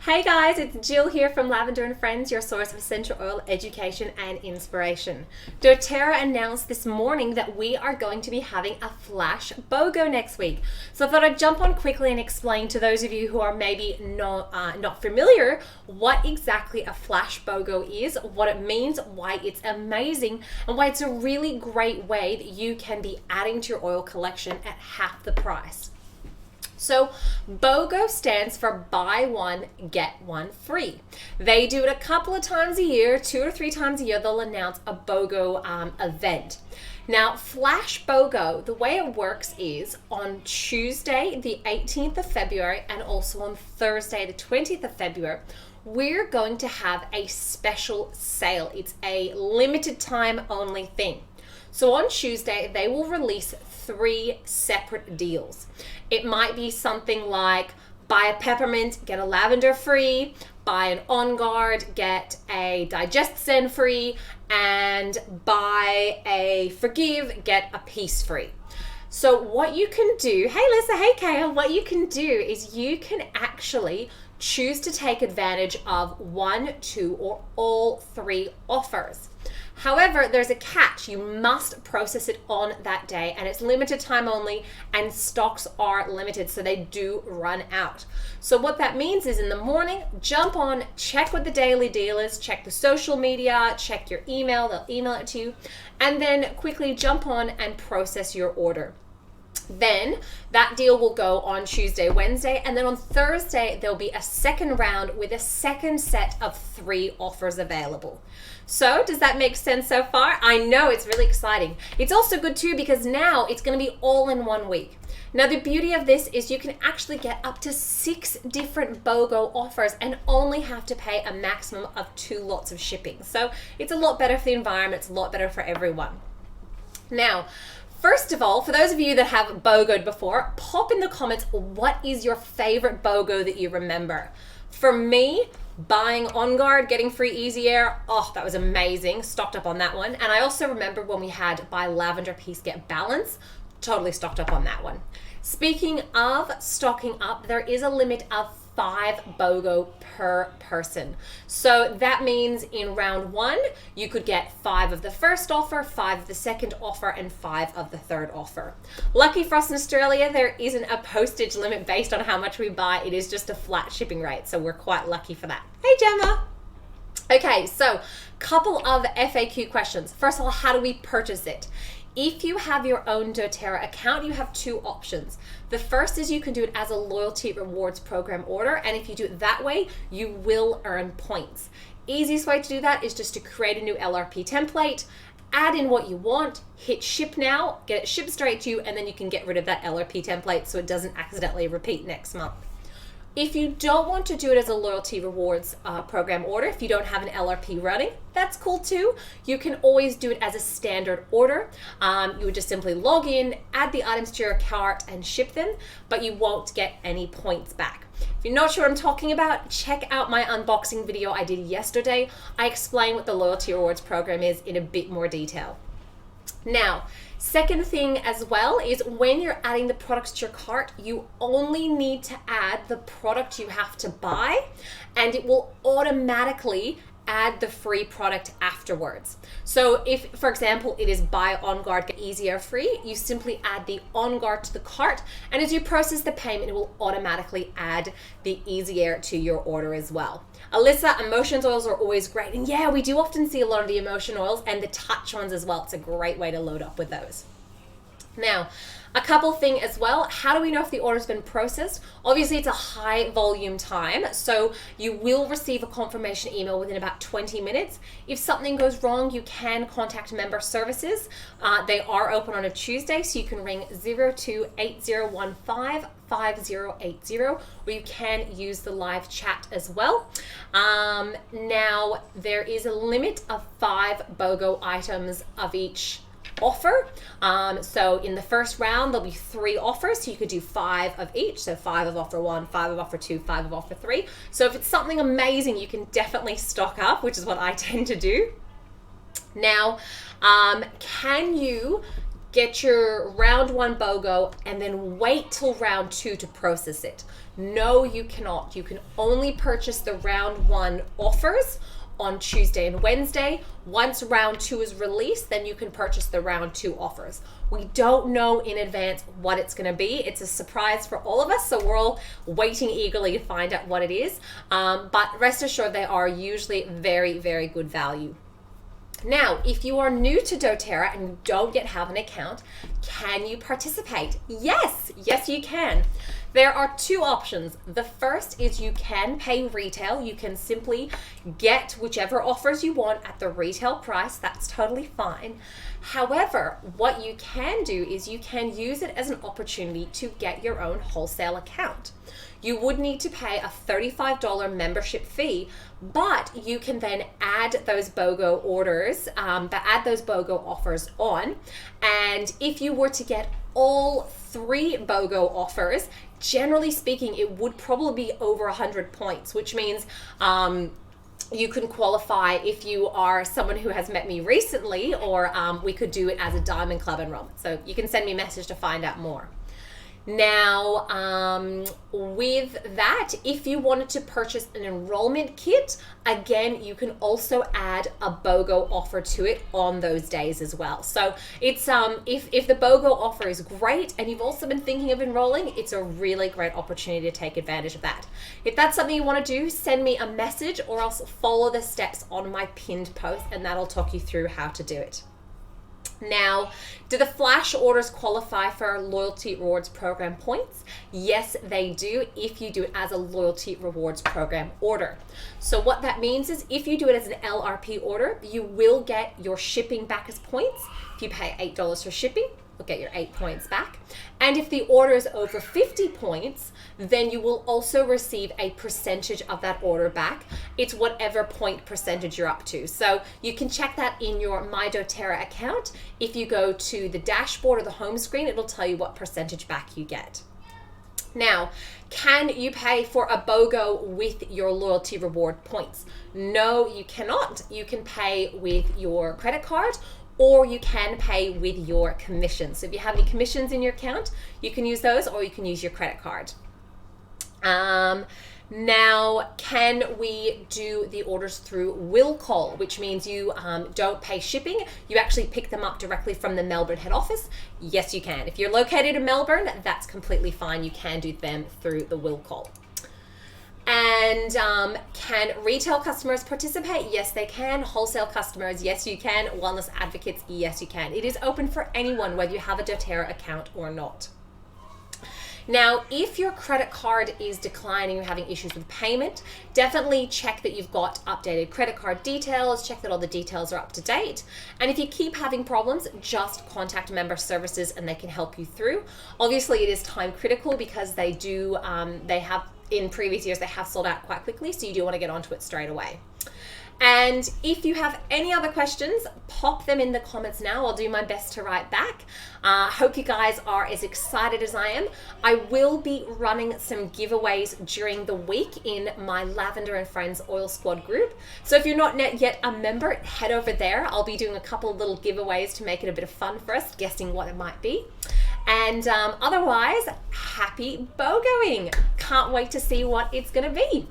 Hey guys, it's Jill here from Lavender and Friends, your source of essential oil education and inspiration. doTERRA announced this morning that we are going to be having a Flash Bogo next week. So I thought I'd jump on quickly and explain to those of you who are maybe not familiar what exactly a Flash Bogo is, what it means, why it's amazing, and why it's a really great way that you can be adding to your oil collection at half the price. So BOGO stands for buy one, get one free. They do it a couple of times a year, 2 or 3 times a year, they'll announce a BOGO event. Now, Flash Bogo, the way it works is on Tuesday, the 18th of February, and also on Thursday, the 20th of February, we're going to have a special sale. It's a limited time only thing. So on Tuesday, they will release 3 separate deals. It might be something like buy a peppermint, get a lavender free, buy an On Guard, get a Digest Zen free, and buy a Forgive, get a Peace free. So what you can do, hey Lisa, hey Kale, what you can do is you can actually choose to take advantage of 1, 2, or all 3 offers. However, there's a catch. You must process it on that day, and it's limited time only, and stocks are limited, so they do run out. So what that means is in the morning, jump on, check what the daily deal is, check the social media, check your email, they'll email it to you, and then quickly jump on and process your order. Then that deal will go on Tuesday, Wednesday, and then on Thursday, there'll be a second round with a second set of 3 offers available. So does that make sense so far? I know, it's really exciting. It's also good too because now it's going to be all in one week. Now the beauty of this is you can actually get up to 6 different BOGO offers and only have to pay a maximum of 2 lots of shipping. So it's a lot better for the environment, it's a lot better for everyone. Now, first of all, for those of you that have BOGO'd before, pop in the comments what is your favorite BOGO that you remember. For me, buying On Guard, getting free Easy Air, oh, that was amazing. Stocked up on that one. And I also remember when we had buy Lavender Peace, get Balance, totally stocked up on that one. Speaking of stocking up, there is a limit of 5 BOGO per person. So that means in round 1, you could get 5 of the first offer, 5 of the second offer, and 5 of the third offer. Lucky for us in Australia, there isn't a postage limit based on how much we buy. It is just a flat shipping rate. So we're quite lucky for that. Hey, Gemma. Okay, so couple of FAQ questions. First of all, how do we purchase it? If you have your own doTERRA account, you have 2 options. The first is you can do it as a loyalty rewards program order, and if you do it that way, you will earn points. Easiest way to do that is just to create a new LRP template, add in what you want, hit ship now, get it shipped straight to you, and then you can get rid of that LRP template so it doesn't accidentally repeat next month. If you don't want to do it as a loyalty rewards program order, if you don't have an LRP running, that's cool too. You can always do it as a standard order. You would just simply log in, add the items to your cart and ship them, but you won't get any points back. If you're not sure what I'm talking about, check out my unboxing video I did yesterday. I explain what the loyalty rewards program is in a bit more detail. Now, second thing as well is when you're adding the products to your cart, you only need to add the product you have to buy, and it will automatically add the free product afterwards. So if, for example, it is buy On Guard, get Easy Air free, you simply add the On Guard to the cart, and as you process the payment, it will automatically add the Easy Air to your order as well. Alyssa, emotions oils are always great. And yeah, we do often see a lot of the emotion oils and the touch ones as well. It's a great way to load up with those. Now, a couple thing as well, how do we know if the order's been processed? Obviously, it's a high volume time, so you will receive a confirmation email within about 20 minutes. If something goes wrong, you can contact member services. They are open on a Tuesday, so you can ring 028015 5080, or you can use the live chat as well. Now, there is a limit of 5 BOGO items of each offer. So in the first round, there'll be 3 offers. So you could do 5 of each. So 5 of offer 1, 5 of offer 2, 5 of offer 3. So if it's something amazing, you can definitely stock up, which is what I tend to do. Now, can you get your round 1 BOGO, and then wait till round 2 to process it. No, you cannot. You can only purchase the round 1 offers on Tuesday and Wednesday. Once round 2 is released, then you can purchase the round 2 offers. We don't know in advance what it's going to be. It's a surprise for all of us, so we're all waiting eagerly to find out what it is. But rest assured, they are usually very, very good value. Now, if you are new to doTERRA and you don't yet have an account, can you participate? Yes, you can. There are 2 options. The first is you can pay retail. You can simply get whichever offers you want at the retail price. That's totally fine. However, what you can do is you can use it as an opportunity to get your own wholesale account. You would need to pay a $35 membership fee, but you can then add those BOGO orders, add those BOGO offers on. And if you were to get all 3 BOGO offers, generally speaking, it would probably be over 100 points, which means you can qualify if you are someone who has met me recently, or we could do it as a Diamond Club enrollment. So you can send me a message to find out more. Now, with that, if you wanted to purchase an enrollment kit, again, you can also add a BOGO offer to it on those days as well. So it's if the BOGO offer is great and you've also been thinking of enrolling, it's a really great opportunity to take advantage of that. If that's something you want to do, send me a message or else follow the steps on my pinned post, and that'll talk you through how to do it. Now, do the flash orders qualify for loyalty rewards program points? Yes, they do if you do it as a loyalty rewards program order. So what that means is if you do it as an LRP order, you will get your shipping back as points. If you pay $8 for shipping, you'll get your 8 points back. And if the order is over 50 points, then you will also receive a percentage of that order back. It's whatever point percentage you're up to. So you can check that in your My doTERRA account. If you go to the dashboard or the home screen, it'll tell you what percentage back you get. Now, can you pay for a BOGO with your loyalty reward points? No, you cannot. You can pay with your credit card, or you can pay with your commissions. So if you have any commissions in your account, you can use those, or you can use your credit card. Now, can we do the orders through will call, which means you don't pay shipping, you actually pick them up directly from the Melbourne head office? Yes, you can. If you're located in Melbourne, that's completely fine. You can do them through the will call. And can retail customers participate? Yes, they can. Wholesale customers, yes, you can. Wellness advocates, yes, you can. It is open for anyone, whether you have a doTERRA account or not. Now, if your credit card is declining, you're having issues with payment, definitely check that you've got updated credit card details, check that all the details are up to date. And if you keep having problems, just contact member services and they can help you through. Obviously, it is time critical because they do, they have, in previous years, they have sold out quite quickly, so you do want to get onto it straight away. And if you have any other questions, pop them in the comments now. I'll do my best to write back. Hope you guys are as excited as I am. I will be running some giveaways during the week in my Lavender and Friends Oil Squad group. So if you're not yet a member, head over there. I'll be doing a couple of little giveaways to make it a bit of fun for us, guessing what it might be. And otherwise, happy BOGOing. Can't wait to see what it's going to be.